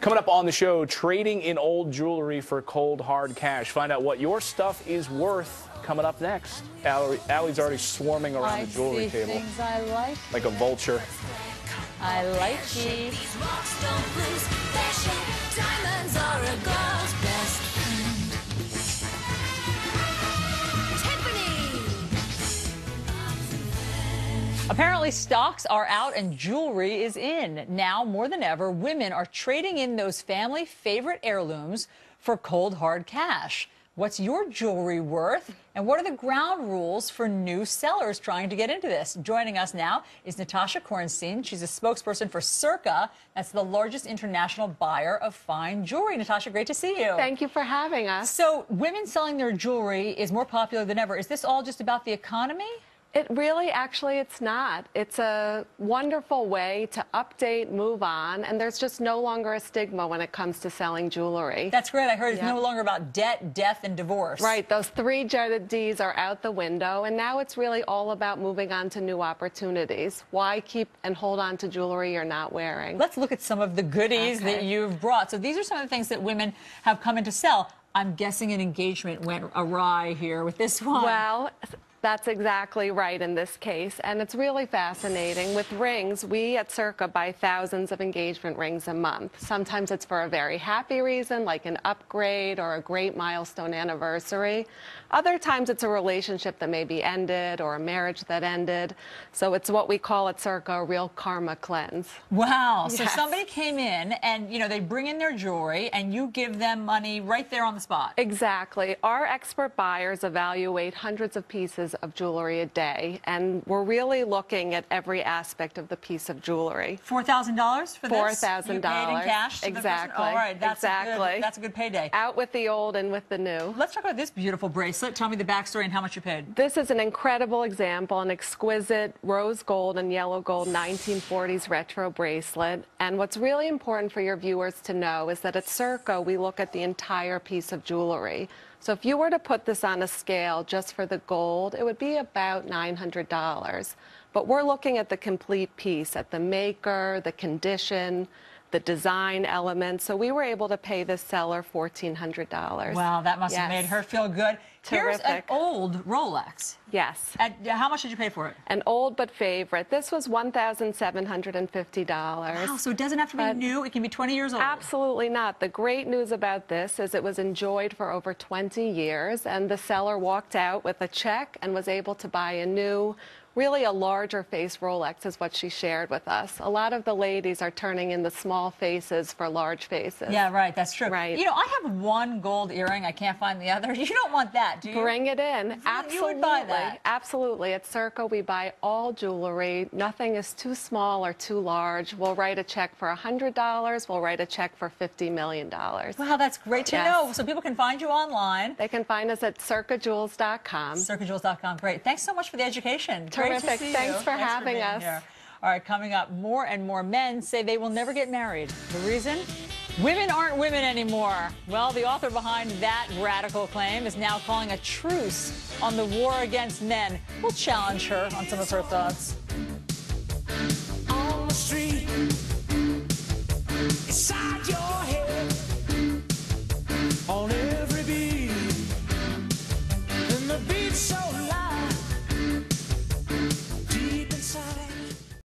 Coming up on the show, trading in old jewelry for cold, hard cash. Find out what your stuff is worth coming up next. Allie's already swarming around the jewelry table. Things I like a vulture. I like these. Diamonds are a girl's best friend. Apparently stocks are out and jewelry is in. Now, more than ever, women are trading in those family favorite heirlooms for cold, hard cash. What's your jewelry worth? And what are the ground rules for new sellers trying to get into this? Joining us now is Natasha Cornstein. She's a spokesperson for CIRCA. That's the largest international buyer of fine jewelry. Natasha, great to see you. Thank you for having us. So women selling their jewelry is more popular than ever. Is this all just about the economy? It really, actually, it's not. It's a wonderful way to update, move on, and there's just no longer a stigma when it comes to selling jewelry. That's great. I heard it's no longer about debt, death, and divorce. Right. Those three dreaded Ds are out the window, and now it's really all about moving on to new opportunities. Why keep and hold on to jewelry you're not wearing? Let's look at some of the goodies that you've brought. So these are some of the things that women have come in to sell. I'm guessing an engagement went awry here with this one. Well, that's exactly right in this case, and it's really fascinating. With rings, we at CIRCA buy thousands of engagement rings a month. Sometimes it's for a very happy reason, like an upgrade or a great milestone anniversary. Other times it's a relationship that maybe ended or a marriage that ended. So it's what we call at CIRCA a real karma cleanse. Wow. So Yes. somebody came in and, you know, they bring in their jewelry and you give them money right there on the spot. Exactly. Our expert buyers evaluate hundreds of pieces of jewelry a day, and we're really looking at every aspect of the piece of jewelry. $4,000 for this? $4,000. You paid in cash to the person? Exactly. All right. That's exactly. That's a good payday. Out with the old and with the new. Let's talk about this beautiful bracelet. Tell me the backstory and how much you paid. This is an incredible example, an exquisite rose gold and yellow gold 1940s retro bracelet. And what's really important for your viewers to know is that at CIRCA, we look at the entire piece of jewelry. So if you were to put this on a scale just for the gold, it would be about $900. But we're looking at the complete piece, at the maker, the condition, the design elements. So we were able to pay this seller $1,400. Wow, that must have made her feel good. Here's an Terrific. old Rolex. Yes. How much did you pay for it? An old but favorite. This was $1,750. Wow, so it doesn't have to be new. It can be 20 years old. Absolutely not. The great news about this is it was enjoyed for over 20 years, and the seller walked out with a check and was able to buy a new, really a larger face Rolex is what she shared with us. A lot of the ladies are turning in the small faces for large faces. Yeah, right. That's true. Right. You know, I have one gold earring. I can't find the other. You don't want that, do you? Bring it in. Absolutely. You would buy that. Absolutely. At CIRCA, we buy all jewelry. Nothing is too small or too large. We'll write a check for $100. We'll write a check for $50 million. Wow, that's great to know. So people can find you online. They can find us at circajewels.com. CIRCAjewels.com. Great. Thanks so much for the education. Terrific. Great to see Thanks you. for having being us. here. All right, coming up, more and more men say they will never get married. The reason? Women aren't women anymore. Well, the author behind that radical claim is now calling a truce on the war against men. We'll challenge her on some of her thoughts. On the street, inside your head, on every beat, and the beat so